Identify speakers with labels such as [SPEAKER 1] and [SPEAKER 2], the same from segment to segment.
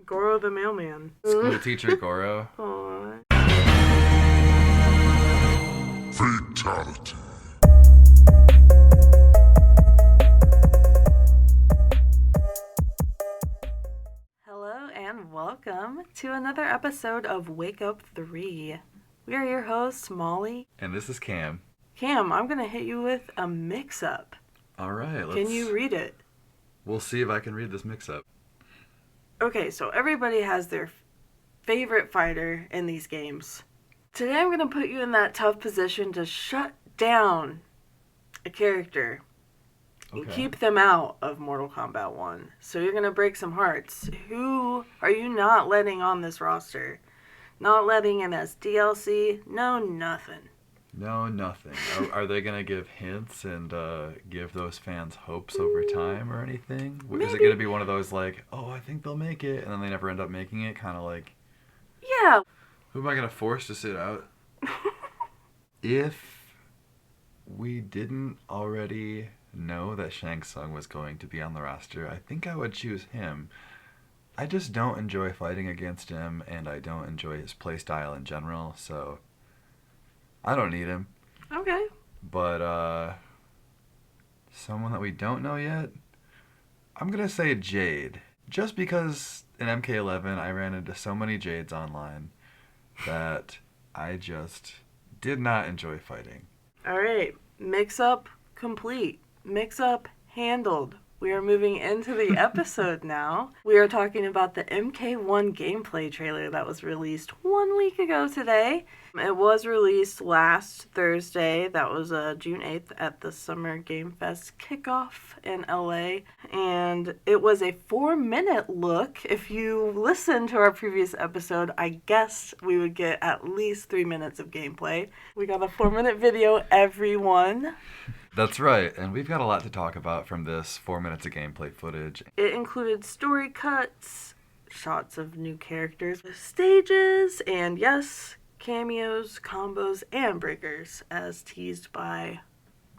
[SPEAKER 1] Goro the mailman.
[SPEAKER 2] School teacher Goro.
[SPEAKER 1] Aww.
[SPEAKER 3] Fatality.
[SPEAKER 1] Hello and welcome to another episode of Wake Up 3. We are your hosts, Molly.
[SPEAKER 2] And this is Cam.
[SPEAKER 1] Cam, I'm going to hit you with a mix-up.
[SPEAKER 2] All right,
[SPEAKER 1] Can you read it?
[SPEAKER 2] We'll see if I can read this mix-up.
[SPEAKER 1] Okay, so everybody has their favorite fighter in these games. Today I'm going to put you in that tough position to shut down a character and keep them out of Mortal Kombat 1. So you're going to break some hearts. Who are you not letting on this roster? Not letting in as DLC? No, nothing.
[SPEAKER 2] No, nothing. Are they going to give hints and give those fans hopes over time or anything?
[SPEAKER 1] Maybe.
[SPEAKER 2] Is it going to be one of those like, oh, I think they'll make it, and then they never end up making it? Kind of like...
[SPEAKER 1] Yeah.
[SPEAKER 2] Who am I going to force to sit out? If we didn't already know that Shang Tsung was going to be on the roster, I think I would choose him. I just don't enjoy fighting against him, and I don't enjoy his playstyle in general, so I don't need him.
[SPEAKER 1] Okay.
[SPEAKER 2] But someone that we don't know yet, I'm going to say Jade. Just because in MK11 I ran into so many Jades online that I just did not enjoy fighting.
[SPEAKER 1] All right. Mix-up complete. Mix-up handled. We are moving into the episode now. We are talking about the MK1 gameplay trailer that was released 1 week ago today. It was released last Thursday. That was June 8th at the Summer Game Fest kickoff in LA. And it was a 4-minute look. If you listened to our previous episode, I guessed we would get at least 3 minutes of gameplay. We got a 4-minute video, everyone.
[SPEAKER 2] That's right, and we've got a lot to talk about from this 4 minutes of gameplay footage.
[SPEAKER 1] It included story cuts, shots of new characters, stages, and yes, cameos, combos, and breakers, as teased by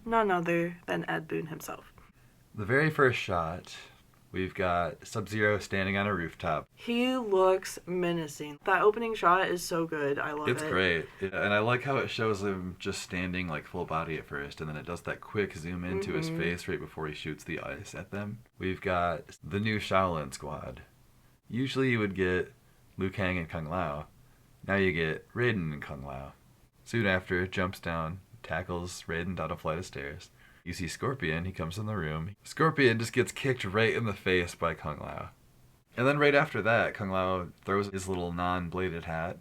[SPEAKER 1] none other than Ed Boon himself.
[SPEAKER 2] The very first shot, we've got Sub-Zero standing on a rooftop.
[SPEAKER 1] He looks menacing. That opening shot is so good. I love it.
[SPEAKER 2] It's great. Yeah, and I like how it shows him just standing like full body at first, and then it does that quick zoom into his face right before he shoots the ice at them. We've got the new Shaolin squad. Usually you would get Liu Kang and Kung Lao. Now you get Raiden and Kung Lao. Soon after, jumps down, tackles Raiden down a flight of stairs. You see Scorpion, he comes in the room. Scorpion just gets kicked right in the face by Kung Lao. And then right after that, Kung Lao throws his little non-bladed hat,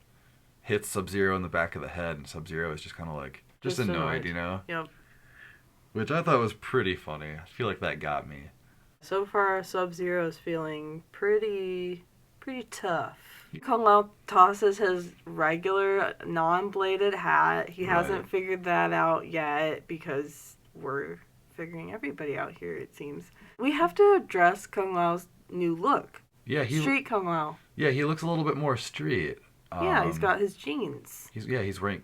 [SPEAKER 2] hits Sub-Zero in the back of the head, and Sub-Zero is just kind of like, just annoyed, you know?
[SPEAKER 1] Yep.
[SPEAKER 2] Which I thought was pretty funny. I feel like that got me.
[SPEAKER 1] So far, Sub-Zero is feeling pretty tough. Kung Lao tosses his regular non-bladed hat. He hasn't figured that out yet because we're figuring everybody out here, it seems. We have to address Kung Lao's new look.
[SPEAKER 2] Yeah,
[SPEAKER 1] Street Kung Lao.
[SPEAKER 2] Yeah, he looks a little bit more street.
[SPEAKER 1] Yeah, he's got his jeans.
[SPEAKER 2] He's wearing,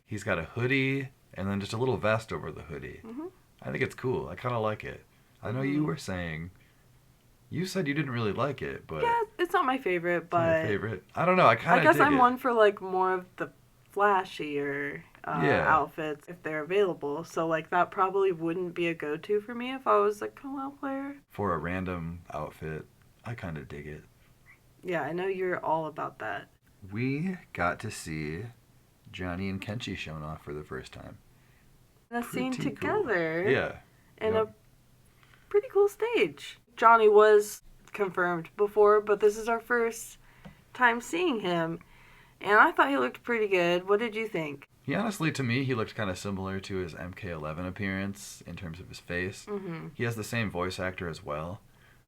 [SPEAKER 2] he's got a hoodie and then just a little vest over the hoodie. Mm-hmm. I think it's cool. I kind of like it. I know you were saying, you said you didn't really like it, but
[SPEAKER 1] yeah, it's not my favorite, but
[SPEAKER 2] your favorite. I don't know. I kind of.
[SPEAKER 1] I guess I'm one for like more of the flashier outfits if they're available. So like that probably wouldn't be a go-to for me if I was a Kung Lao player.
[SPEAKER 2] For a random outfit, I kind of dig it.
[SPEAKER 1] Yeah, I know you're all about that.
[SPEAKER 2] We got to see Johnny and Kenshi shown off for the first time.
[SPEAKER 1] In a scene together.
[SPEAKER 2] Cool. Yeah.
[SPEAKER 1] In a pretty cool stage. Johnny was confirmed before, but this is our first time seeing him. And I thought he looked pretty good. What did you think?
[SPEAKER 2] He honestly, to me, he looked kind of similar to his MK11 appearance in terms of his face. Mm-hmm. He has the same voice actor as well.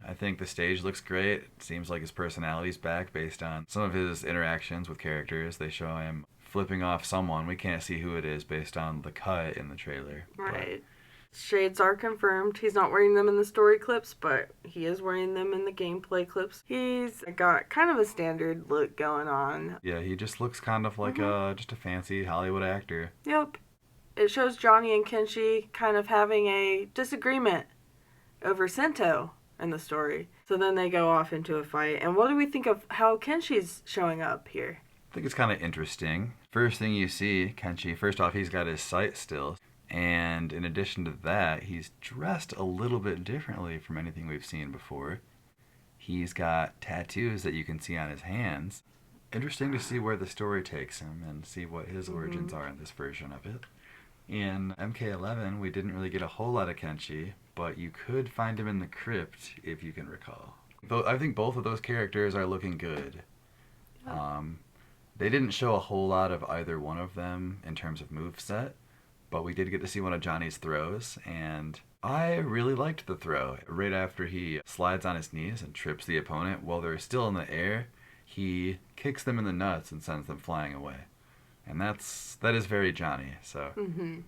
[SPEAKER 2] I think the stage looks great. It seems like his personality's back based on some of his interactions with characters. They show him flipping off someone. We can't see who it is based on the cut in the trailer.
[SPEAKER 1] Right. Shades are confirmed. He's not wearing them in the story clips, but he is wearing them in the gameplay clips. He's got kind of a standard look going on.
[SPEAKER 2] Yeah, he just looks kind of like just a fancy Hollywood actor.
[SPEAKER 1] Yep. It shows Johnny and Kenshi kind of having a disagreement over Sento in the story. So then they go off into a fight. And what do we think of how Kenshi's showing up here?
[SPEAKER 2] I think it's kind of interesting. First thing you see, Kenshi, first off, he's got his sight still. And in addition to that, he's dressed a little bit differently from anything we've seen before. He's got tattoos that you can see on his hands. Interesting to see where the story takes him and see what his origins are in this version of it. In MK11, we didn't really get a whole lot of Kenshi, but you could find him in the crypt if you can recall. Though I think both of those characters are looking good. They didn't show a whole lot of either one of them in terms of moveset, but we did get to see one of Johnny's throws, and I really liked the throw. Right after he slides on his knees and trips the opponent while they're still in the air, he kicks them in the nuts and sends them flying away. And that is very Johnny. So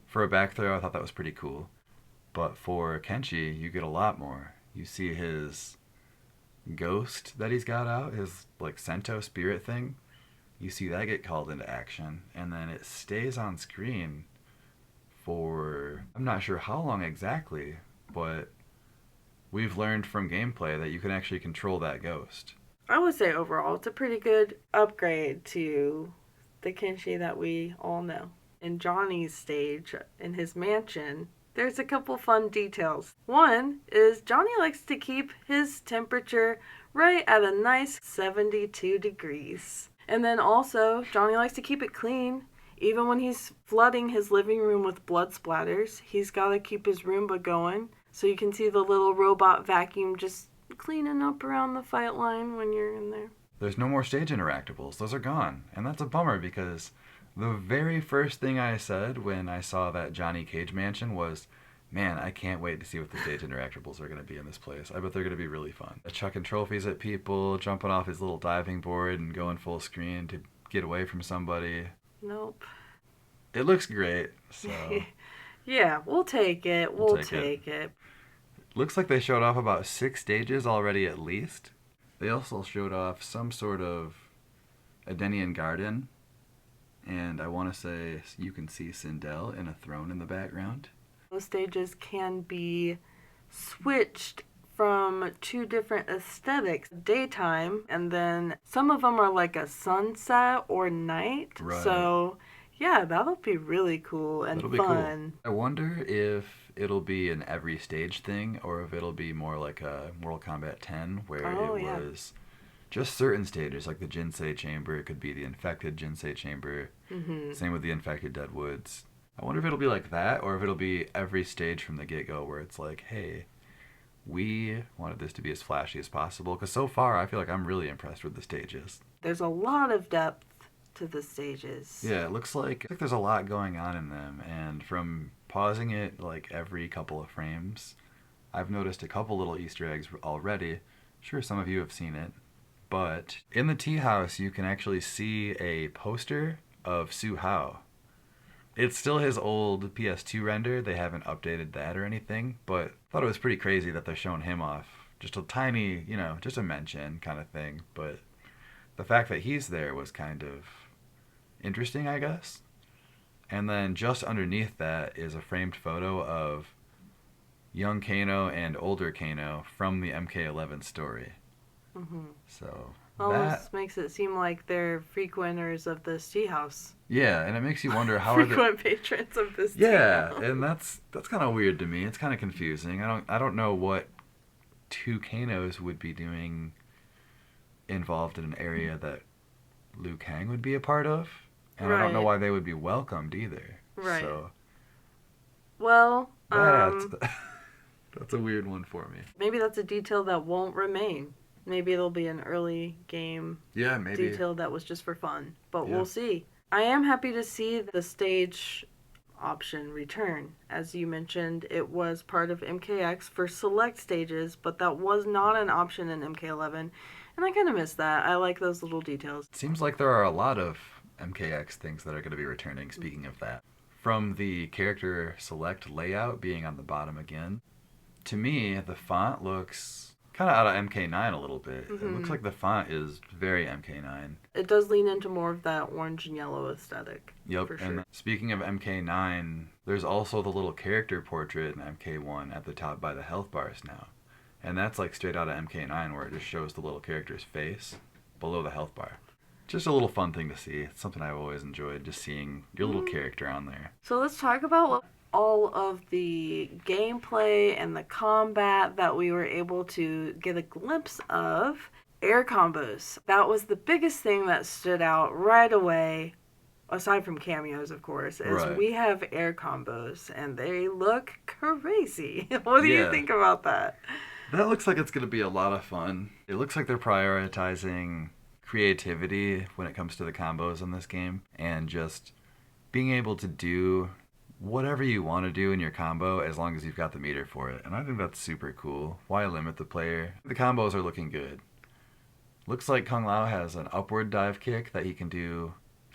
[SPEAKER 2] for a back throw, I thought that was pretty cool. But for Kenshi, you get a lot more. You see his ghost that he's got out, his like Sento spirit thing. You see that get called into action, and then it stays on screen for, I'm not sure how long exactly, but we've learned from gameplay that you can actually control that ghost.
[SPEAKER 1] I would say overall it's a pretty good upgrade to the Kenshi that we all know. In Johnny's stage, in his mansion, there's a couple fun details. One is Johnny likes to keep his temperature right at a nice 72 degrees. And then also, Johnny likes to keep it clean. Even when he's flooding his living room with blood splatters, he's got to keep his Roomba going. So you can see the little robot vacuum just cleaning up around the fight line when you're in there.
[SPEAKER 2] There's no more stage interactables. Those are gone. And that's a bummer because the very first thing I said when I saw that Johnny Cage mansion was, man, I can't wait to see what the stage interactables are going to be in this place. I bet they're going to be really fun. Chucking trophies at people, jumping off his little diving board and going full screen to get away from somebody.
[SPEAKER 1] Nope.
[SPEAKER 2] It looks great, so...
[SPEAKER 1] Yeah, we'll take it. We'll take it.
[SPEAKER 2] Looks like they showed off about 6 stages already at least. They also showed off some sort of Edenian garden. And I want to say you can see Sindel in a throne in the background.
[SPEAKER 1] Those stages can be switched from 2 different aesthetics. Daytime, and then some of them are like a sunset or night.
[SPEAKER 2] Right.
[SPEAKER 1] So, yeah, that'll be really cool and fun.
[SPEAKER 2] Cool. I wonder if it'll be an every stage thing or if it'll be more like a Mortal Kombat 10 where was just certain stages, like the Jinsei Chamber. It could be the infected Jinsei Chamber. Same with the infected Deadwoods. I wonder if it'll be like that, or if it'll be every stage from the get-go where it's like, hey, we wanted this to be as flashy as possible. Because so far, I feel like I'm really impressed with the stages.
[SPEAKER 1] There's a lot of depth to the stages.
[SPEAKER 2] Yeah, it looks like there's a lot going on in them. And from pausing it like every couple of frames, I've noticed a couple little Easter eggs already. Sure, some of you have seen it. But in the tea house, you can actually see a poster of Su Hao. It's still his old PS2 render. They haven't updated that or anything, but I thought it was pretty crazy that they're showing him off. Just a tiny, just a mention kind of thing. But the fact that he's there was kind of interesting, I guess. And then just underneath that is a framed photo of young Kano and older Kano from the MK11 story. So
[SPEAKER 1] almost makes it seem like they're frequenters of this tea house.
[SPEAKER 2] Yeah, and it makes you wonder how
[SPEAKER 1] frequent patrons of this tea house.
[SPEAKER 2] And that's kind of weird to me. It's kind of confusing. I don't know what 2 Kanos would be doing involved in an area that Liu Kang would be a part of, and I don't know why they would be welcomed either.
[SPEAKER 1] Right.
[SPEAKER 2] So,
[SPEAKER 1] well,
[SPEAKER 2] that's a weird one for me.
[SPEAKER 1] Maybe that's a detail that won't remain. Maybe it'll be an early game detail that was just for fun. But we'll see. I am happy to see the stage option return. As you mentioned, it was part of MKX for select stages, but that was not an option in MK11. And I kind of miss that. I like those little details.
[SPEAKER 2] It seems like there are a lot of MKX things that are going to be returning, speaking of that. From the character select layout being on the bottom again, to me, the font looks kind of out of MK9 a little bit. It looks like the font is very MK9.
[SPEAKER 1] It does lean into more of that orange and yellow aesthetic.
[SPEAKER 2] Yep,
[SPEAKER 1] for sure.
[SPEAKER 2] And speaking of MK9, there's also the little character portrait in MK1 at the top by the health bars now. And that's like straight out of MK9 where it just shows the little character's face below the health bar. Just a little fun thing to see. It's something I've always enjoyed, just seeing your little character on there.
[SPEAKER 1] So let's talk about all of the gameplay and the combat that we were able to get a glimpse of. Air combos. That was the biggest thing that stood out right away, aside from cameos, of course, is
[SPEAKER 2] Right.
[SPEAKER 1] we have air combos, and they look crazy. What do you think about that?
[SPEAKER 2] That looks like it's going to be a lot of fun. It looks like they're prioritizing creativity when it comes to the combos in this game, and just being able to do whatever you want to do in your combo as long as you've got the meter for it. And I think that's super cool. Why limit the player? The combos are looking good. Looks like Kung Lao has an upward dive kick that he can do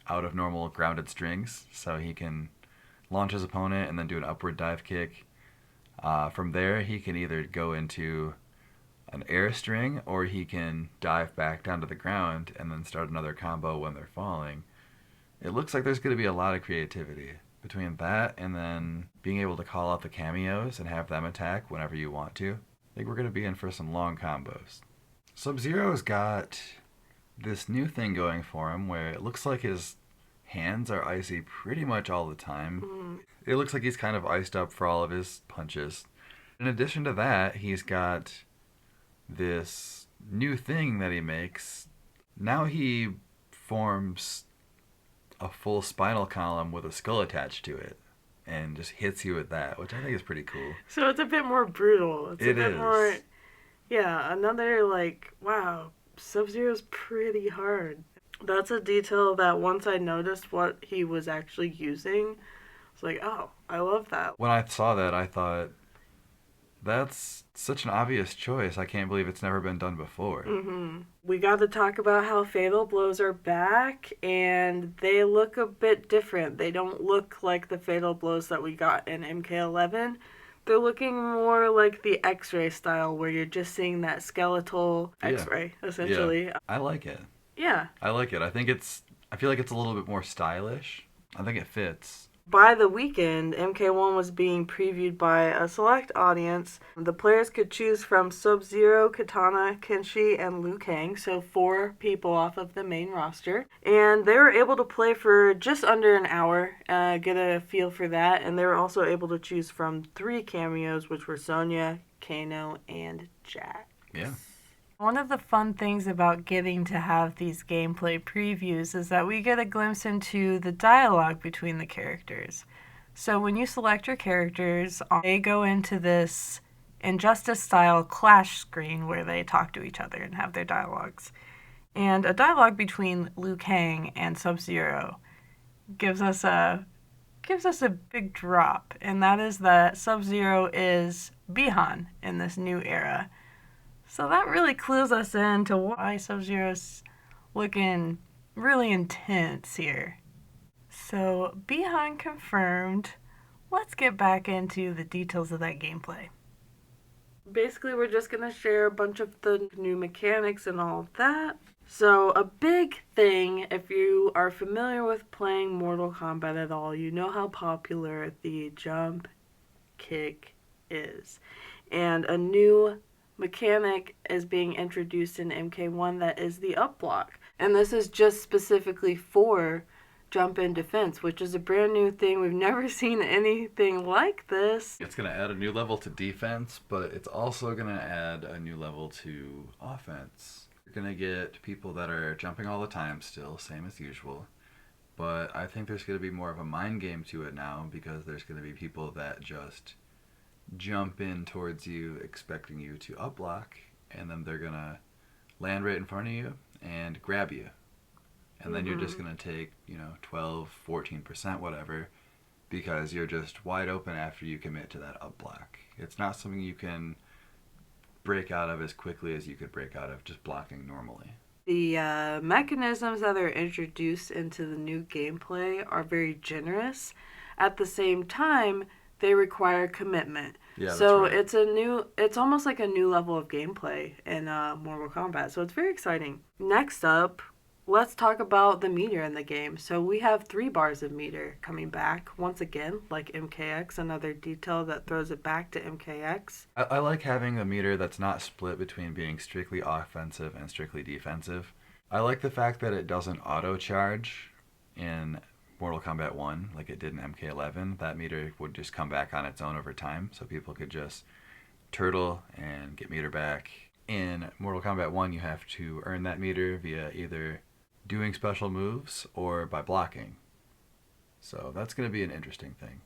[SPEAKER 2] out of normal grounded strings, so he can launch his opponent and then do an upward dive kick. From there, he can either go into an air string, or he can dive back down to the ground and then start another combo when they're falling. It looks like there's going to be a lot of creativity between that and then being able to call out the cameos and have them attack whenever you want to. I think we're going to be in for some long combos. Sub-Zero's got this new thing going for him where it looks like his hands are icy pretty much all the time. It looks like he's kind of iced up for all of his punches. In addition to that, he's got this new thing that he makes. Now he forms a full spinal column with a skull attached to it and just hits you with that, which I think is pretty cool.
[SPEAKER 1] So it's a bit more brutal. It's a bit
[SPEAKER 2] is.
[SPEAKER 1] more, yeah, another like, wow, Sub-Zero's pretty hard. That's a detail that once I noticed what he was actually using, it's like, oh, I love that.
[SPEAKER 2] When I saw that, I thought, that's such an obvious choice. I can't believe it's never been done before.
[SPEAKER 1] We got to talk about how Fatal Blows are back, and they look a bit different. They don't look like the Fatal Blows that we got in MK11. They're looking more like the X-ray style, where you're just seeing that skeletal X-ray, essentially.
[SPEAKER 2] Yeah. I like it.
[SPEAKER 1] Yeah.
[SPEAKER 2] I like it. I feel like it's a little bit more stylish. I think it fits.
[SPEAKER 1] By the weekend, MK1 was being previewed by a select audience. The players could choose from Sub-Zero, Kitana, Kenshi, and Liu Kang, so 4 people off of the main roster. And they were able to play for just under an hour, get a feel for that, and they were also able to choose from 3 cameos, which were Sonya, Kano, and Jax.
[SPEAKER 2] Yeah.
[SPEAKER 1] One of the fun things about getting to have these gameplay previews is that we get a glimpse into the dialogue between the characters. So when you select your characters, they go into this Injustice-style clash screen where they talk to each other and have their dialogues. And a dialogue between Liu Kang and Sub-Zero gives us a big drop, and that is that Sub-Zero is Bihan in this new era. So that really clues us in to why Sub-Zero's looking really intense here. So, Bihan confirmed. Let's get back into the details of that gameplay. Basically, we're just going to share a bunch of the new mechanics and all of that. So, a big thing, if you are familiar with playing Mortal Kombat at all, you know how popular the jump kick is. And a new mechanic is being introduced in MK1 that is the up block. And this is just specifically for jump in defense, which is a brand new thing. We've never seen anything like this.
[SPEAKER 2] It's going to add a new level to defense, but it's also going to add a new level to offense. You're going to get people that are jumping all the time still, same as usual. But I think there's going to be more of a mind game to it now, because there's going to be people that just jump in towards you expecting you to up block, and then they're gonna land right in front of you and grab you, and then you're just gonna take 12-14%, whatever, because you're just wide open after you commit to that up block. It's not something you can break out of as quickly as you could break out of just blocking normally.
[SPEAKER 1] The mechanisms that are introduced into the new gameplay are very generous. At the same time, they require commitment.
[SPEAKER 2] Yeah,
[SPEAKER 1] so
[SPEAKER 2] that's right.
[SPEAKER 1] it's almost like a new level of gameplay in Mortal Kombat. So it's very exciting. Next up, let's talk about the meter in the game. So we have 3 bars of meter coming back once again, like MKX, another detail that throws it back to MKX.
[SPEAKER 2] I like having a meter that's not split between being strictly offensive and strictly defensive. I like the fact that it doesn't auto-charge in Mortal Kombat 1 like it did in MK11. That meter would just come back on its own over time, so people could just turtle and get meter back. In Mortal Kombat 1, you have to earn that meter via either doing special moves or by blocking. So that's going to be an interesting thing.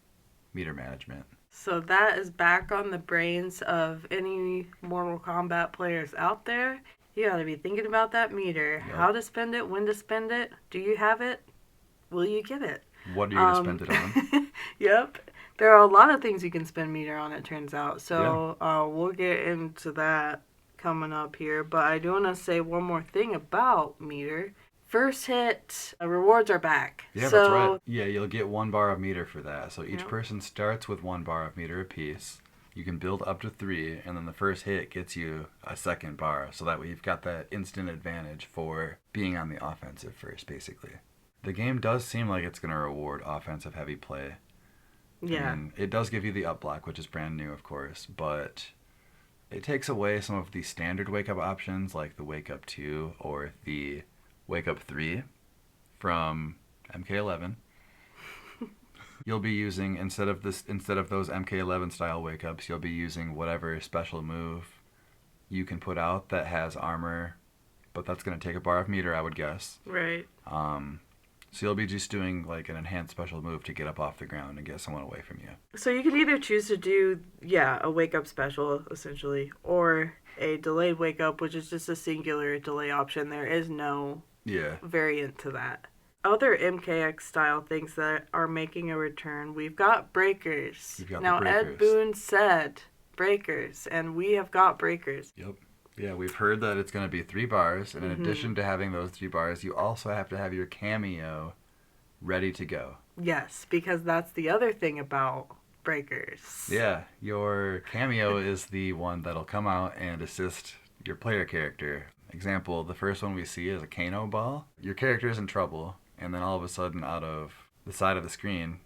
[SPEAKER 2] Meter management.
[SPEAKER 1] So that is back on the brains of any Mortal Kombat players out there. You gotta be thinking about that meter.
[SPEAKER 2] Yep.
[SPEAKER 1] How to spend it, when to spend it. Do you have it? Will you get it?
[SPEAKER 2] What are you going to spend it on?
[SPEAKER 1] Yep. There are a lot of things you can spend meter on, it turns out. So we'll get into that coming up here. But I do want to say one more thing about meter. First hit rewards are back.
[SPEAKER 2] Yeah,
[SPEAKER 1] so,
[SPEAKER 2] that's right. Yeah, you'll get 1 bar of meter for that. So each
[SPEAKER 1] Yep.
[SPEAKER 2] person starts with 1 bar of meter apiece. You can build up to 3, and then the first hit gets you a 2nd bar. So that way you've got that instant advantage for being on the offensive first, basically. The game does seem like it's going to reward offensive heavy play.
[SPEAKER 1] Yeah.
[SPEAKER 2] And it does give you the up block, which is brand new, of course, but it takes away some of the standard wake up options like the wake up 2 or the wake up 3 from MK11. You'll be using, instead of those MK11 style wake ups, you'll be using whatever special move you can put out that has armor, but that's going to take a bar of meter, I would guess.
[SPEAKER 1] Right.
[SPEAKER 2] So you'll be just doing like an enhanced special move to get up off the ground and get someone away from you.
[SPEAKER 1] So you can either choose to do, a wake up special, essentially, or a delayed wake up, which is just a singular delay option. There is no variant to that. Other MKX style things that are making a return, we've got breakers.
[SPEAKER 2] We've got
[SPEAKER 1] now,
[SPEAKER 2] the breakers.
[SPEAKER 1] Ed Boon said breakers, and we have got breakers.
[SPEAKER 2] Yep. Yeah, we've heard that it's going to be 3 bars, and in addition to having those 3 bars, you also have to have your cameo ready to go.
[SPEAKER 1] Yes, because that's the other thing about breakers.
[SPEAKER 2] Yeah, your cameo is the one that'll come out and assist your player character. Example, the first one we see is a Kano ball. Your character is in trouble, and then all of a sudden out of the side of the screen,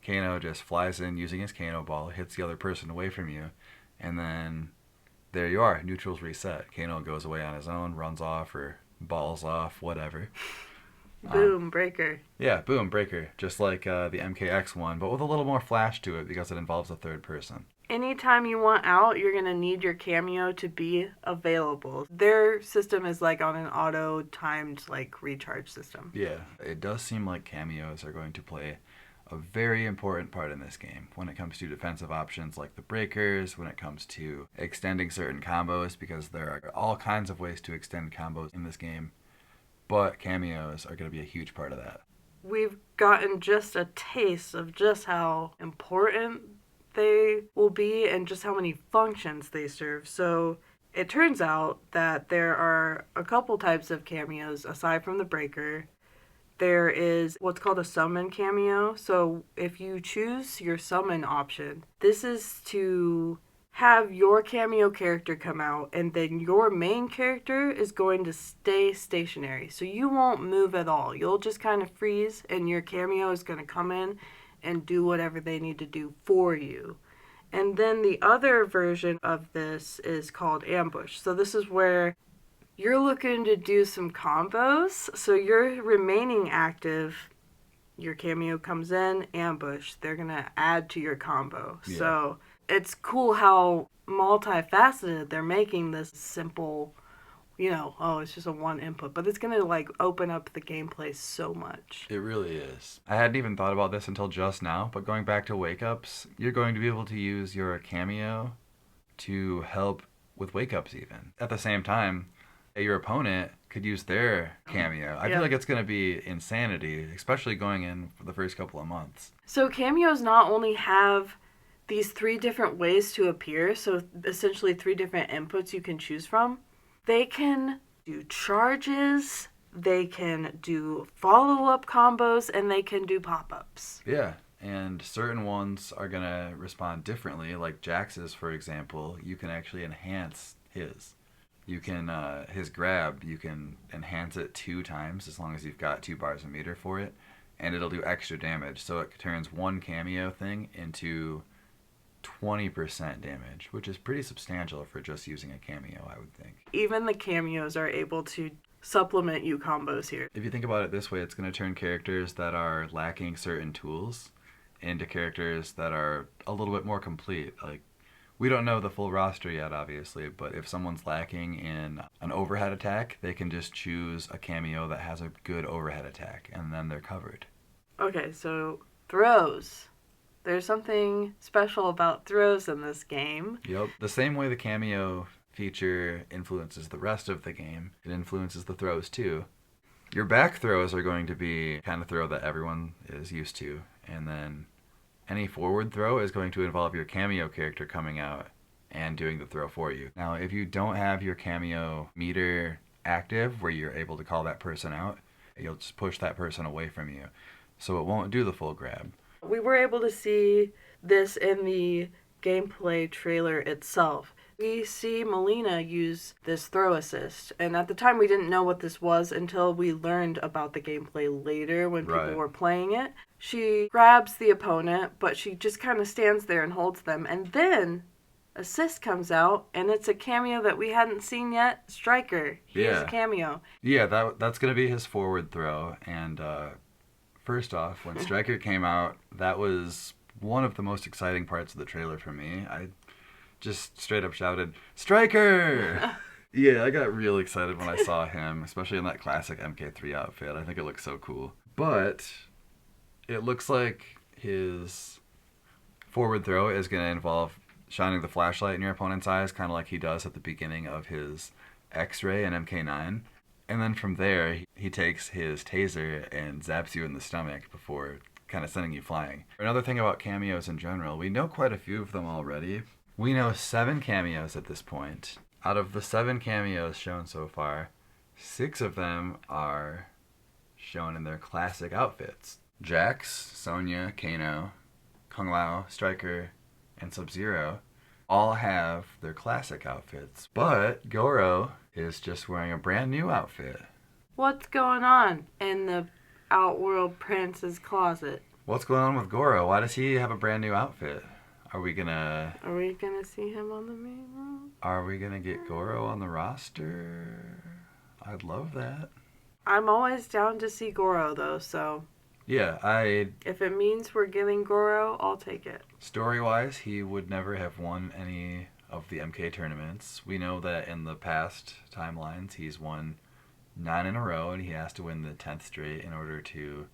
[SPEAKER 2] Kano just flies in using his Kano ball, hits the other person away from you, and then there you are, neutral's reset. Kano goes away on his own, runs off or balls off, whatever.
[SPEAKER 1] Boom, breaker.
[SPEAKER 2] Yeah, boom, breaker. Just like the MKX one, but with a little more flash to it because it involves a third person.
[SPEAKER 1] Anytime you want out, you're going to need your cameo to be available. Their system is like on an auto-timed recharge system.
[SPEAKER 2] Yeah, it does seem like cameos are going to play a very important part in this game when it comes to defensive options like the breakers, when it comes to extending certain combos, because there are all kinds of ways to extend combos in this game, but cameos are going to be a huge part of that.
[SPEAKER 1] We've gotten just a taste of just how important they will be and just how many functions they serve. So it turns out that there are a couple types of cameos aside from the breaker. There is what's called a summon cameo. So if you choose your summon option, this is to have your cameo character come out, and then your main character is going to stay stationary. So you won't move at all. You'll just kind of freeze, and your cameo is going to come in and do whatever they need to do for you. And then the other version of this is called ambush. So this is where you're looking to do some combos, so you're remaining active, your cameo comes in, ambush, they're going to add to your combo. Yeah. So it's cool how multifaceted they're making this simple, it's just a one input, but it's going to open up the gameplay so much.
[SPEAKER 2] It really is. I hadn't even thought about this until just now, but going back to wake-ups, you're going to be able to use your cameo to help with wake-ups even. At the same time, your opponent could use their cameo. I feel like it's going to be insanity, especially going in for the first couple of months.
[SPEAKER 1] So cameos not only have these 3 different ways to appear, so essentially 3 different inputs you can choose from. They can do charges, they can do follow-up combos, and they can do pop-ups.
[SPEAKER 2] Yeah, and certain ones are going to respond differently, like Jax's, for example. You can actually enhance his. You can, his grab, you can enhance it 2 times as long as you've got 2 bars of meter for it, and it'll do extra damage. So it turns one cameo thing into 20% damage, which is pretty substantial for just using a cameo, I would think.
[SPEAKER 1] Even the cameos are able to supplement you combos here.
[SPEAKER 2] If you think about it this way, it's going to turn characters that are lacking certain tools into characters that are a little bit more complete. Like, we don't know the full roster yet, obviously, but if someone's lacking in an overhead attack, they can just choose a cameo that has a good overhead attack, and then they're covered.
[SPEAKER 1] Okay, so throws. There's something special about throws in this game.
[SPEAKER 2] Yep. The same way the cameo feature influences the rest of the game, it influences the throws too. Your back throws are going to be kind of throw that everyone is used to, and then any forward throw is going to involve your cameo character coming out and doing the throw for you. Now, if you don't have your cameo meter active where you're able to call that person out, you'll just push that person away from you. So it won't do the full grab.
[SPEAKER 1] We were able to see this in the gameplay trailer itself. We see Melina use this throw assist, and at the time we didn't know what this was until we learned about the gameplay later when people were playing it. She grabs the opponent, but she just kind of stands there and holds them, and then assist comes out, and it's a cameo that we hadn't seen yet. Striker. He is a cameo.
[SPEAKER 2] Yeah, that's going to be his forward throw, and first off, when Striker came out, that was one of the most exciting parts of the trailer for me. I just straight up shouted, "Striker!" Yeah, I got real excited when I saw him, especially in that classic MK3 outfit. I think it looks so cool. But it looks like his forward throw is going to involve shining the flashlight in your opponent's eyes, kind of like he does at the beginning of his X-ray in MK9. And then from there, he takes his taser and zaps you in the stomach before kind of sending you flying. Another thing about cameos in general, we know quite a few of them already. We know 7 cameos at this point. Out of the 7 cameos shown so far, 6 of them are shown in their classic outfits. Jax, Sonya, Kano, Kung Lao, Striker, and Sub-Zero all have their classic outfits. But Goro is just wearing a brand new outfit.
[SPEAKER 1] What's going on in the Outworld Prince's closet?
[SPEAKER 2] What's going on with Goro? Why does he have a brand new outfit? Are we gonna
[SPEAKER 1] see him on the main room?
[SPEAKER 2] Are we gonna get Goro on the roster? I'd love that.
[SPEAKER 1] I'm always down to see Goro though, so
[SPEAKER 2] yeah,
[SPEAKER 1] if it means we're getting Goro, I'll take it.
[SPEAKER 2] Story-wise, he would never have won any of the MK tournaments. We know that in the past timelines, he's won 9 in a row, and he has to win the 10th straight in order to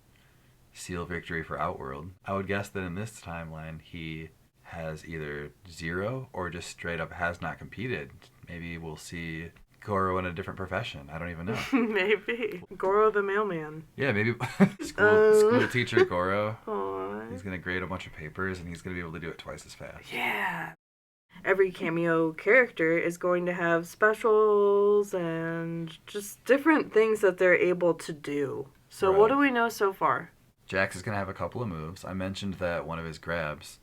[SPEAKER 2] seal victory for Outworld. I would guess that in this timeline, he has either 0 or just straight up has not competed. Maybe we'll see Goro in a different profession. I don't even know.
[SPEAKER 1] Maybe. Goro the mailman.
[SPEAKER 2] Yeah, maybe school teacher Goro.
[SPEAKER 1] Aww.
[SPEAKER 2] He's going to grade a bunch of papers, and he's going to be able to do it twice as fast.
[SPEAKER 1] Yeah. Every cameo character is going to have specials and just different things that they're able to do. So what do we know so far?
[SPEAKER 2] Jax is going to have a couple of moves. I mentioned that one of his grabs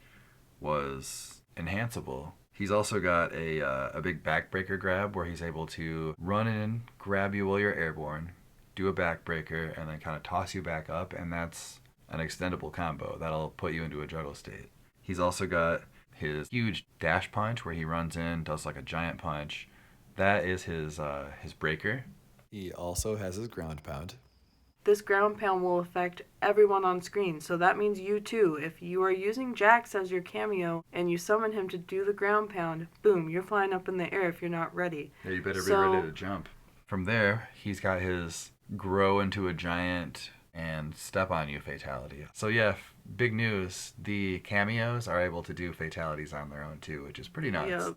[SPEAKER 2] was enhanceable. He's also got a big backbreaker grab where he's able to run in, grab you while you're airborne, do a backbreaker, and then kind of toss you back up, and that's an extendable combo. That'll put you into a juggle state. He's also got his huge dash punch where he runs in, does like a giant punch. That is his breaker. He also has his ground pound.
[SPEAKER 1] This ground pound will affect everyone on screen, so that means you too. If you are using Jax as your cameo and you summon him to do the ground pound, boom, you're flying up in the air if you're not ready.
[SPEAKER 2] Yeah, you better be ready to jump. From there, he's got his grow into a giant and step on you fatality. So yeah, big news. The cameos are able to do fatalities on their own too, which is pretty nuts.
[SPEAKER 1] Yeah.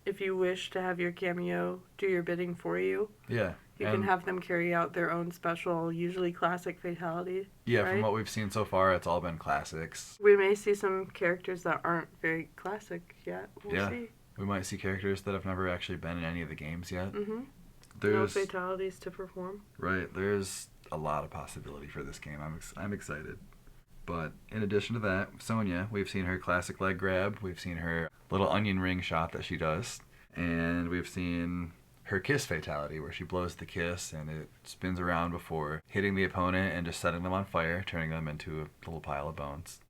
[SPEAKER 1] If you wish to have your cameo do your bidding for you.
[SPEAKER 2] Yeah.
[SPEAKER 1] You can have them carry out their own special, usually classic fatality.
[SPEAKER 2] Yeah,
[SPEAKER 1] right?
[SPEAKER 2] From what we've seen so far, it's all been classics.
[SPEAKER 1] We may see some characters that aren't very classic yet. We'll see.
[SPEAKER 2] We might see characters that have never actually been in any of the games yet.
[SPEAKER 1] Mm-hmm.
[SPEAKER 2] There's
[SPEAKER 1] no fatalities to perform.
[SPEAKER 2] Right. There's a lot of possibility for this game. I'm excited. But in addition to that, Sonya, we've seen her classic leg grab. We've seen her little onion ring shot that she does. And we've seen her kiss fatality, where she blows the kiss and it spins around before hitting the opponent and just setting them on fire, turning them into a little pile of bones.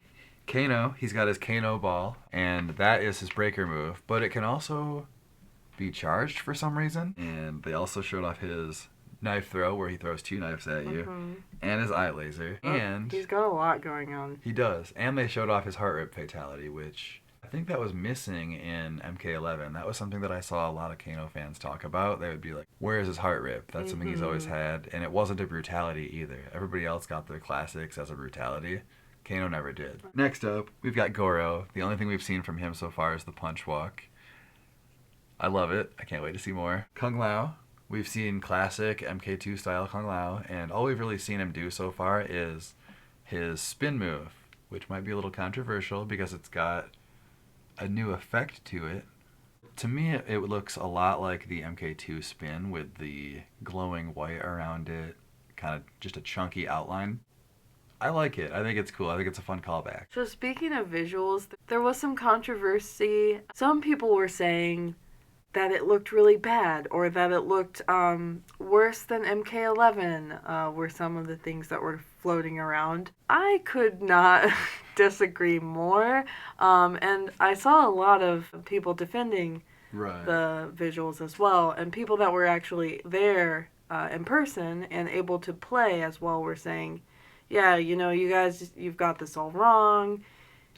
[SPEAKER 2] Kano, he's got his Kano ball, and that is his breaker move, but it can also be charged for some reason. And they also showed off his knife throw, where he throws 2 knives at you, and his eye laser. And
[SPEAKER 1] he's got a lot going on.
[SPEAKER 2] He does. And they showed off his heart rip fatality, which I think that was missing in MK11. That was something that I saw a lot of Kano fans talk about. They would be like, where is his heart rip? That's something he's always had. And it wasn't a brutality either. Everybody else got their classics as a brutality. Kano never did. Next up, we've got Goro. The only thing we've seen from him so far is the punch walk. I love it. I can't wait to see more. Kung Lao. We've seen classic MK2 style Kung Lao, and all we've really seen him do so far is his spin move, which might be a little controversial because it's got a new effect to it. To me, it looks a lot like the MK2 spin with the glowing white around it, kind of just a chunky outline. I like it. I think it's cool. I think it's a fun callback.
[SPEAKER 1] So speaking of visuals, there was some controversy. Some people were saying that it looked really bad, or that it looked worse than MK11, were some of the things that were floating around. I could not disagree more, and I saw a lot of people defending the visuals as well, and people that were actually there in person and able to play as well were saying, yeah, you know, you guys, you've got this all wrong.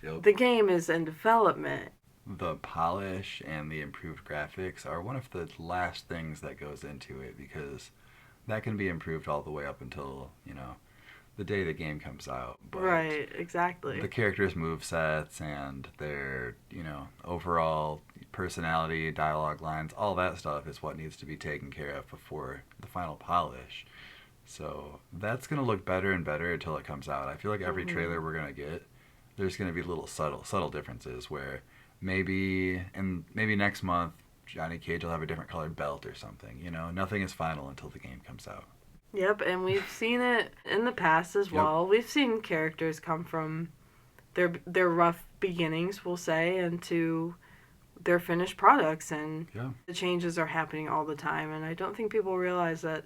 [SPEAKER 2] Yep.
[SPEAKER 1] The game is in development.
[SPEAKER 2] The polish and the improved graphics are one of the last things that goes into it, because that can be improved all the way up until, you know, the day the game comes out. But
[SPEAKER 1] right, exactly.
[SPEAKER 2] the characters' movesets and their, you know, overall personality, dialogue lines, all that stuff is what needs to be taken care of before the final polish. So that's going to look better and better until it comes out. I feel like every trailer we're going to get, there's going to be little subtle differences where maybe next month Johnny Cage will have a different colored belt or something. You know, nothing is final until the game comes out.
[SPEAKER 1] Yep, and we've seen it in the past as well. We've seen characters come from their rough beginnings, we'll say, into their finished products, and the changes are happening all the time. And I don't think people realize that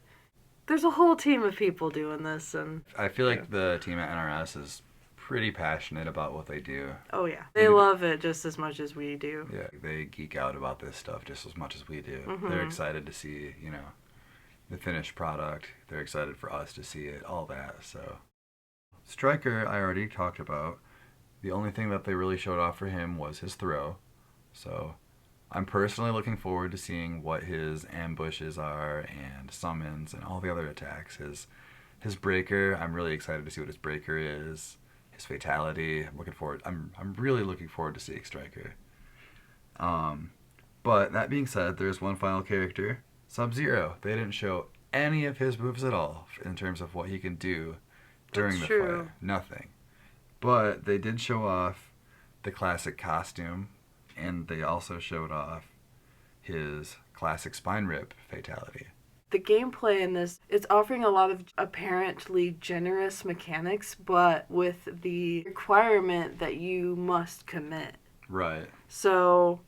[SPEAKER 1] there's a whole team of people doing this. And
[SPEAKER 2] I feel like the team at NRS is pretty passionate about what they do.
[SPEAKER 1] Oh yeah, they love it just as much as we do.
[SPEAKER 2] Yeah, they geek out about this stuff just as much as we do. They're excited to see, you know, the finished product. They're excited for us to see it, all that. So Striker, I already talked about. The only thing that they really showed off for him was his throw. So I'm personally looking forward to seeing what his ambushes are and summons and all the other attacks. His breaker, I'm really excited to see what his breaker is. His fatality, I'm really looking forward to seeing Striker. But that being said, there's one final character, Sub-Zero. They didn't show any of his moves at all in terms of what he can do during the fight. Nothing. But they did show off the classic costume, and they also showed off his classic spine rip fatality.
[SPEAKER 1] The gameplay in this, it's offering a lot of apparently generous mechanics, but with the requirement that you must commit.
[SPEAKER 2] Right.
[SPEAKER 1] So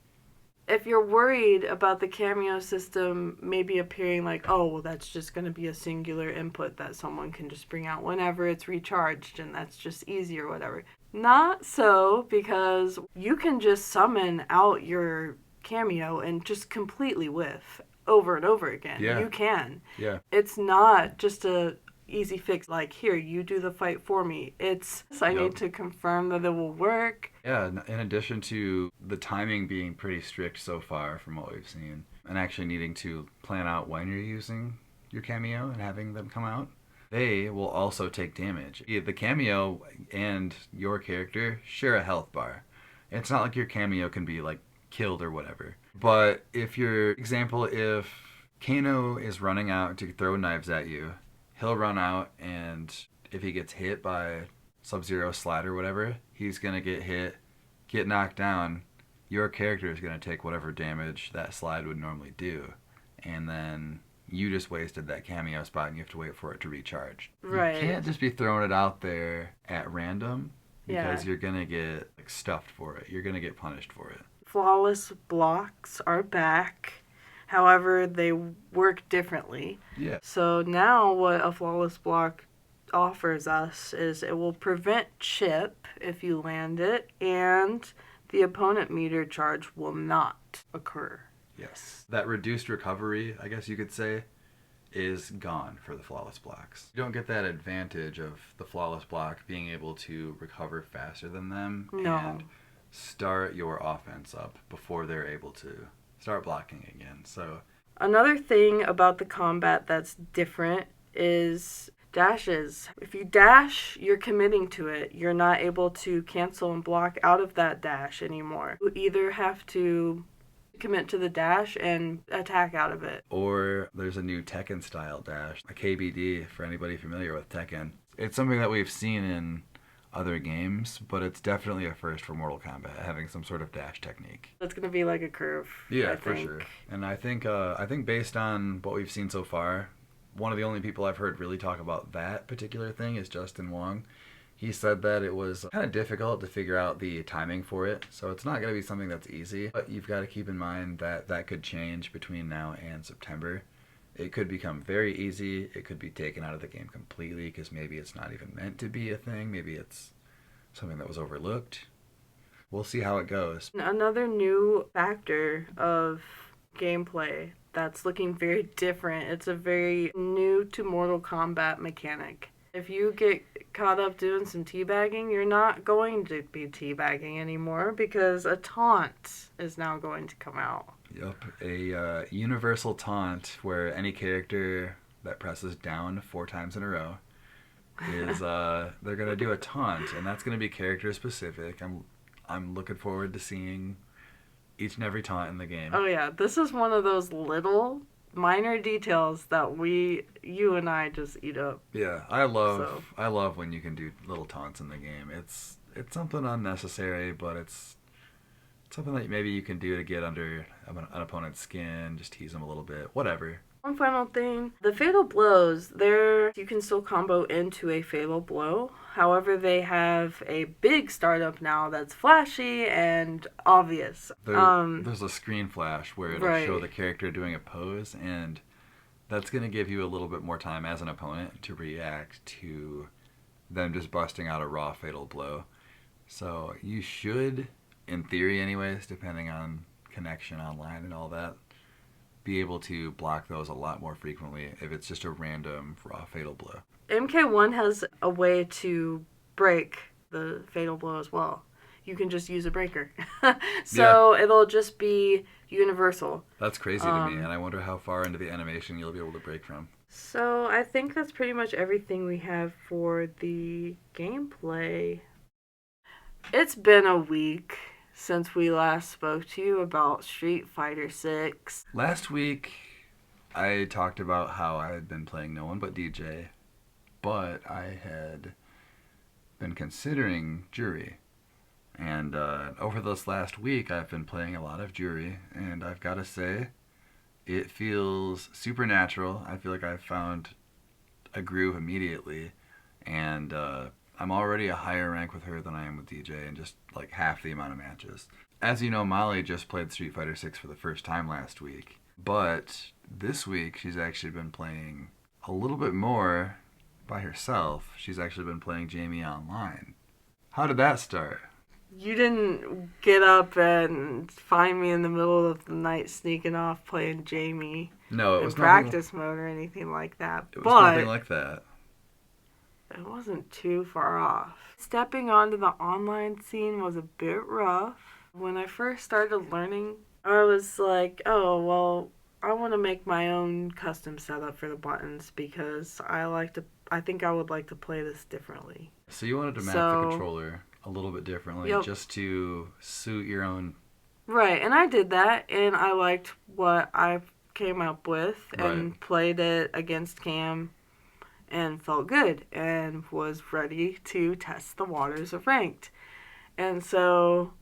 [SPEAKER 1] if you're worried about the cameo system maybe appearing like, oh, well, that's just going to be a singular input that someone can just bring out whenever it's recharged and that's just easy or whatever. Not so, because you can just summon out your cameo and just completely whiff over and over again.
[SPEAKER 2] Yeah.
[SPEAKER 1] You can.
[SPEAKER 2] Yeah.
[SPEAKER 1] It's not just a easy fix like, here, you do the fight for me. It's, I need to confirm that it will work.
[SPEAKER 2] Yeah, in addition to the timing being pretty strict so far from what we've seen, and actually needing to plan out when you're using your cameo and having them come out, they will also take damage. The cameo and your character share a health bar. It's not like your cameo can be like killed or whatever. But if Kano is running out to throw knives at you, he'll run out, and if he gets hit by Sub-Zero slide or whatever, he's going to get hit, get knocked down. Your character is going to take whatever damage that slide would normally do. And then you just wasted that cameo spot and you have to wait for it to recharge.
[SPEAKER 1] Right.
[SPEAKER 2] You can't just be throwing it out there at random, because you're going to get stuffed for it. You're going to get punished for it.
[SPEAKER 1] Flawless blocks are back. However, they work differently.
[SPEAKER 2] Yeah.
[SPEAKER 1] So now what a flawless block offers us is it will prevent chip if you land it, and the opponent meter charge will not occur.
[SPEAKER 2] Yes. That reduced recovery, I guess you could say, is gone for the flawless blocks. You don't get that advantage of the flawless block being able to recover faster than them and start your offense up before they're able to start blocking again. So
[SPEAKER 1] another thing about the combat that's different is dashes. If you dash, you're committing to it. You're not able to cancel and block out of that dash anymore. You either have to commit to the dash and attack out of it.
[SPEAKER 2] Or there's a new Tekken style dash, a KBD for anybody familiar with Tekken. It's something that we've seen in other games, but it's definitely a first for Mortal Kombat, having some sort of dash technique.
[SPEAKER 1] That's gonna be like a curve.
[SPEAKER 2] Yeah, for sure. And I think based on what we've seen so far, one of the only people I've heard really talk about that particular thing is Justin Wong. He said that it was kind of difficult to figure out the timing for it, so it's not going to be something that's easy. But you've got to keep in mind that that could change between now and September. It could become very easy. It could be taken out of the game completely because maybe it's not even meant to be a thing. Maybe it's something that was overlooked. We'll see how it goes.
[SPEAKER 1] Another new factor of gameplay that's looking very different. It's a very new to Mortal Kombat mechanic. If you get caught up doing some teabagging, you're not going to be teabagging anymore because a taunt is now going to come out.
[SPEAKER 2] Yep, a universal taunt where any character that presses down 4 times in a row is they're gonna do a taunt, and that's gonna be character specific. I'm looking forward to seeing each and every taunt in the game.
[SPEAKER 1] Oh yeah, this is one of those little minor details that you and I just eat up.
[SPEAKER 2] Yeah, I love when you can do little taunts in the game. It's something unnecessary, but it's something that maybe you can do to get under an opponent's skin, just tease them a little bit, whatever.
[SPEAKER 1] One final thing, the fatal blows, you can still combo into a fatal blow. However, they have a big startup now that's flashy and obvious.
[SPEAKER 2] There's a screen flash where it'll
[SPEAKER 1] right.
[SPEAKER 2] show the character doing a pose, and that's going to give you a little bit more time as an opponent to react to them just busting out a raw fatal blow. So you should, in theory anyways, depending on connection online and all that, be able to block those a lot more frequently if it's just a random raw fatal blow.
[SPEAKER 1] MK1 has a way to break the fatal blow as well. You can just use a breaker. So yeah. It'll just be universal.
[SPEAKER 2] That's crazy to me, and I wonder how far into the animation you'll be able to break from.
[SPEAKER 1] So I think that's pretty much everything we have for the gameplay. It's been a week since we last spoke to you about Street Fighter 6.
[SPEAKER 2] Last week, I talked about how I had been playing no one but DJ, but I had been considering Jury. And over this last week, I've been playing a lot of Jury, and I've got to say, it feels supernatural. I feel like I've found a groove immediately, and I'm already a higher rank with her than I am with DJ in just like half the amount of matches. As you know, Molly just played Street Fighter 6 for the first time last week, but this week she's actually been playing a little bit more by herself. She's actually been playing Jamie online. How did that start?
[SPEAKER 1] You didn't get up and find me in the middle of the night sneaking off playing Jamie.
[SPEAKER 2] No, it was
[SPEAKER 1] in practice mode or anything like that.
[SPEAKER 2] It was nothing like that.
[SPEAKER 1] It wasn't too far off. Stepping onto the online scene was a bit rough. When I first started learning, I was like, oh, well, I want to make my own custom setup for the buttons because I think I would like to play this differently.
[SPEAKER 2] So you wanted to map the controller a little bit differently, yep, just to suit your own...
[SPEAKER 1] Right, and I did that, and I liked what I came up with and played it against Cam and felt good and was ready to test the waters of ranked. And so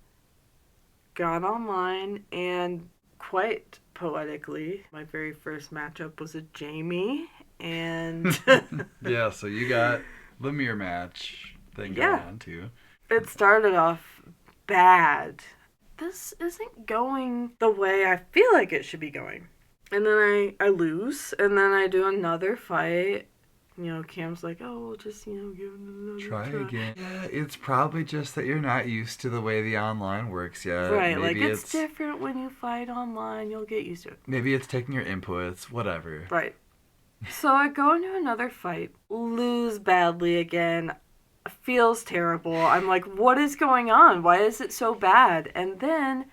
[SPEAKER 1] got online, and quite poetically, my very first matchup was a Jamie, and
[SPEAKER 2] yeah, so you got the mirror match thing going on too.
[SPEAKER 1] It started off bad. This isn't going the way I feel like it should be going. And then I lose, and then I do another fight. Cam's like, oh, we'll just, give it another
[SPEAKER 2] Try
[SPEAKER 1] try.
[SPEAKER 2] again. Yeah, it's probably just that you're not used to the way the online works yet.
[SPEAKER 1] Right,
[SPEAKER 2] Maybe
[SPEAKER 1] like, it's different when you fight online. You'll get used to it.
[SPEAKER 2] Maybe it's taking your inputs, whatever.
[SPEAKER 1] Right. So I go into another fight, lose badly again, feels terrible. I'm like, what is going on? Why is it so bad? And then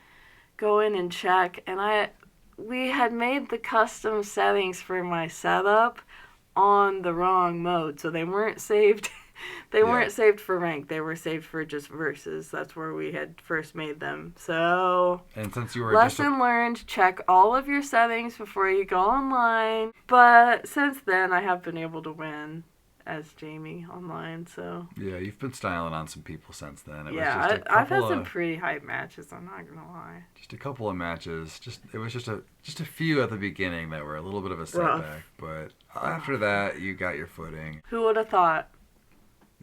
[SPEAKER 1] go in and check, and we had made the custom settings for my setup on the wrong mode, so they weren't saved. They weren't saved for rank. They were saved for just versus. That's where we had first made them. So,
[SPEAKER 2] and since you were
[SPEAKER 1] lesson learned, check all of your settings before you go online. But since then, I have been able to win as Jamie online, so...
[SPEAKER 2] Yeah, you've been styling on some people since then.
[SPEAKER 1] I've had some pretty hype matches, I'm not gonna lie.
[SPEAKER 2] Just a couple of matches. It was just a few at the beginning that were a little bit of a setback. But after that, you got your footing.
[SPEAKER 1] Who would have thought?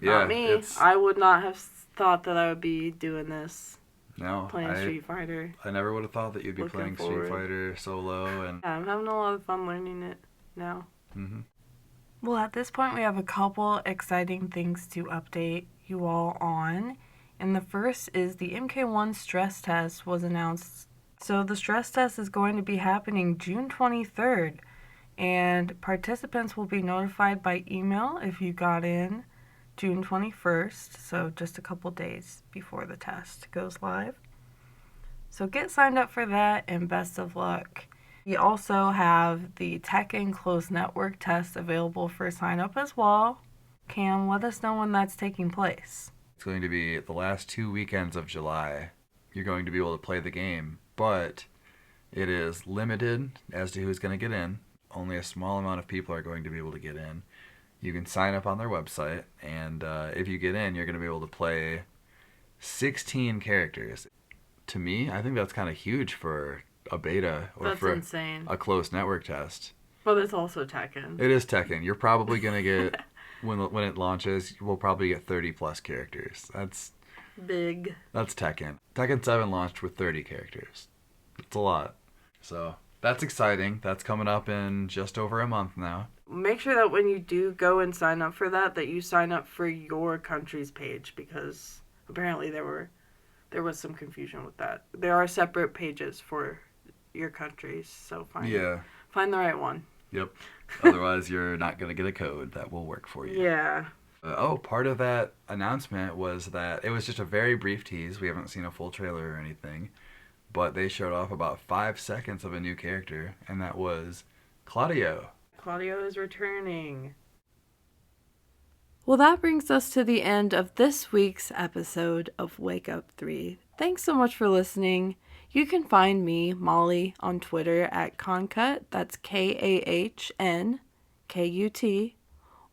[SPEAKER 2] Yeah,
[SPEAKER 1] not me. I would not have thought that I would be doing this.
[SPEAKER 2] No,
[SPEAKER 1] playing Street Fighter.
[SPEAKER 2] I never would have thought that you'd be playing Street Fighter solo. And
[SPEAKER 1] yeah, I'm having a lot of fun learning it now.
[SPEAKER 2] Mm-hmm.
[SPEAKER 1] Well, at this point, we have a couple exciting things to update you all on. And the first is the MK1 stress test was announced. So the stress test is going to be happening June 23rd. And participants will be notified by email if you got in June 21st. So just a couple days before the test goes live. So get signed up for that and best of luck. We also have the Tekken Closed Network test available for sign up as well. Cam, let us know when that's taking place.
[SPEAKER 2] It's going to be the last 2 weekends of July. You're going to be able to play the game, but it is limited as to who's going to get in. Only a small amount of people are going to be able to get in. You can sign up on their website, and if you get in, you're going to be able to play 16 characters. To me, I think that's kind of huge for a beta or for
[SPEAKER 1] insane.
[SPEAKER 2] A closed network test.
[SPEAKER 1] But it's also Tekken.
[SPEAKER 2] It is Tekken. You're probably going to get, when it launches, we'll probably get 30 plus characters. That's
[SPEAKER 1] big.
[SPEAKER 2] That's Tekken. Tekken 7 launched with 30 characters. It's a lot. So that's exciting. That's coming up in just over a month now.
[SPEAKER 1] Make sure that when you do go and sign up for that you sign up for your country's page, because apparently there was some confusion with that. There are separate pages for your countries, so find the right one.
[SPEAKER 2] Yep. Otherwise, you're not going to get a code that will work for you.
[SPEAKER 1] Yeah.
[SPEAKER 2] Part of that announcement was that it was just a very brief tease. We haven't seen a full trailer or anything, but they showed off about 5 seconds of a new character, and that was Claudio.
[SPEAKER 1] Claudio is returning. Well, that brings us to the end of this week's episode of Wake Up 3. Thanks so much for listening. You can find me, Molly, on Twitter at Concut, that's KAHNKUT,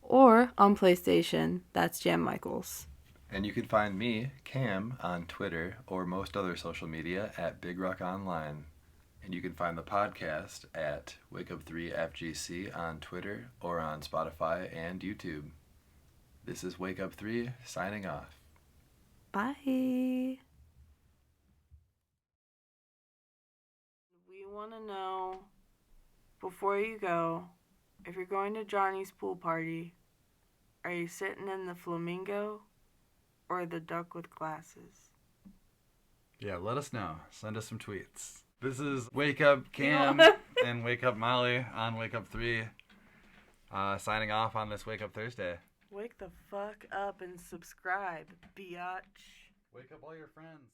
[SPEAKER 1] or on PlayStation, that's Jam Michaels.
[SPEAKER 2] And you can find me, Cam, on Twitter or most other social media at Big Rock Online. And you can find the podcast at Wake Up 3 FGC on Twitter or on Spotify and YouTube. This is Wake Up 3 signing off.
[SPEAKER 1] Bye. We want to know, before you go, if you're going to Johnny's pool party, are you sitting in the flamingo or the duck with glasses?
[SPEAKER 2] Yeah, let us know. Send us some tweets. This is Wake Up Cam and Wake Up Molly on Wake Up 3. Signing off on this Wake Up Thursday.
[SPEAKER 1] Wake the fuck up and subscribe, biatch.
[SPEAKER 2] Wake up all your friends.